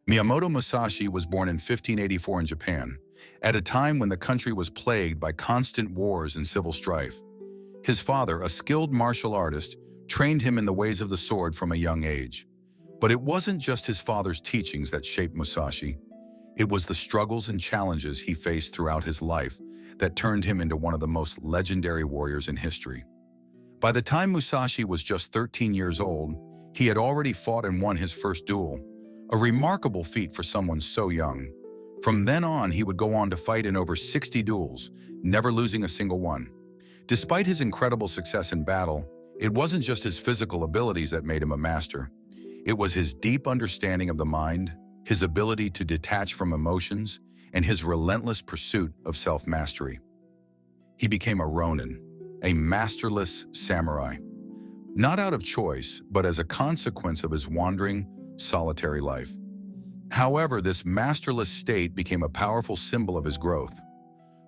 Miyamoto Musashi was born in 1584 in Japan, at a time when the country was plagued by constant wars and civil strife. His father, a skilled martial artist, trained him in the ways of the sword from a young age. But it wasn't just his father's teachings that shaped Musashi. It was the struggles and challenges he faced throughout his life that turned him into one of the most legendary warriors in history. By the time Musashi was just 13 years old, he had already fought and won his first duel, a remarkable feat for someone so young. From then on, he would go on to fight in over 60 duels, never losing a single one. Despite his incredible success in battle, it wasn't just his physical abilities that made him a master. It was his deep understanding of the mind, his ability to detach from emotions, and his relentless pursuit of self-mastery. He became a Ronin, a masterless samurai, not out of choice, but as a consequence of his wandering, solitary life. However, this masterless state became a powerful symbol of his growth.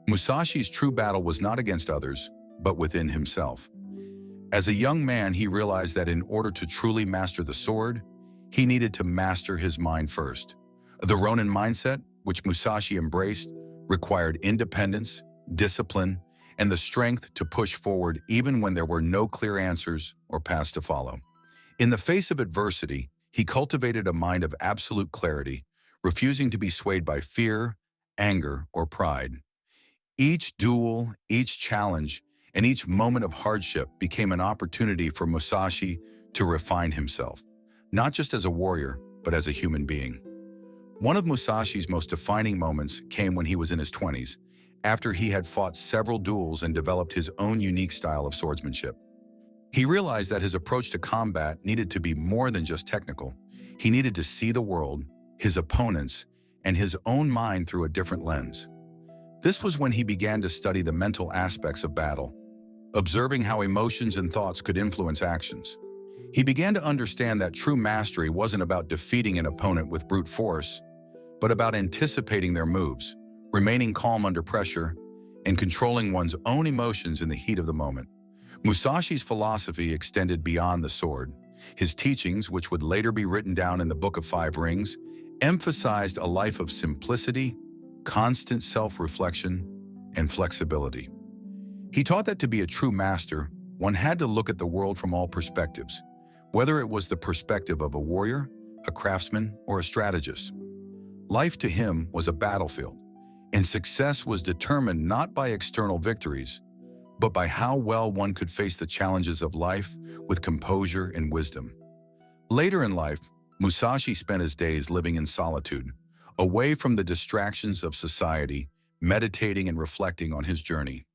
Musashi's true battle was not against others, but within himself. As a young man, he realized that in order to truly master the sword, he needed to master his mind first. The Ronin mindset, which Musashi embraced, required independence, discipline, and the strength to push forward even when there were no clear answers or paths to follow. In the face of adversity, he cultivated a mind of absolute clarity, refusing to be swayed by fear, anger, or pride. Each duel, each challenge, and each moment of hardship became an opportunity for Musashi to refine himself, not just as a warrior, but as a human being. One of Musashi's most defining moments came when he was in his 20s, after he had fought several duels and developed his own unique style of swordsmanship. He realized that his approach to combat needed to be more than just technical. He needed to see the world, his opponents, and his own mind through a different lens. This was when he began to study the mental aspects of battle, observing how emotions and thoughts could influence actions. He began to understand that true mastery wasn't about defeating an opponent with brute force, but about anticipating their moves, remaining calm under pressure, and controlling one's own emotions in the heat of the moment. Musashi's philosophy extended beyond the sword. His teachings, which would later be written down in the Book of Five Rings, emphasized a life of simplicity, constant self-reflection, and flexibility. He taught that to be a true master, one had to look at the world from all perspectives, whether it was the perspective of a warrior, a craftsman, or a strategist. Life to him was a battlefield, and success was determined not by external victories, but by how well one could face the challenges of life with composure and wisdom. Later in life, Musashi spent his days living in solitude, away from the distractions of society, meditating and reflecting on his journey.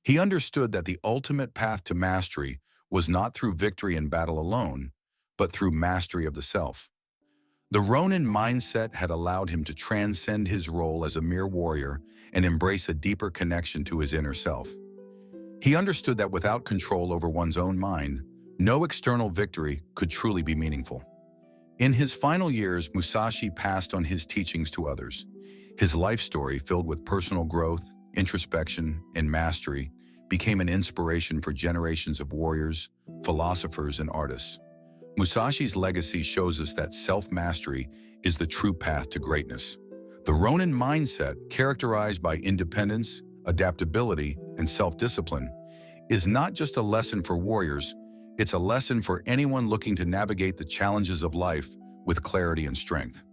He understood that the ultimate path to mastery was not through victory in battle alone, but through mastery of the self. The Ronin mindset had allowed him to transcend his role as a mere warrior and embrace a deeper connection to his inner self. He understood that without control over one's own mind, no external victory could truly be meaningful. In his final years, Musashi passed on his teachings to others. His life story, filled with personal growth, introspection, and mastery, became an inspiration for generations of warriors, philosophers, and artists. Musashi's legacy shows us that self-mastery is the true path to greatness. The Ronin mindset, characterized by independence, adaptability, and self-discipline, is not just a lesson for warriors, it's a lesson for anyone looking to navigate the challenges of life with clarity and strength.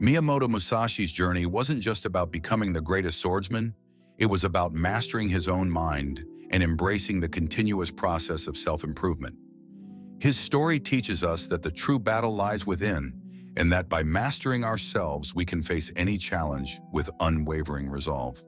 Miyamoto Musashi's journey wasn't just about becoming the greatest swordsman, it was about mastering his own mind and embracing the continuous process of self-improvement. His story teaches us that the true battle lies within, and that by mastering ourselves, we can face any challenge with unwavering resolve.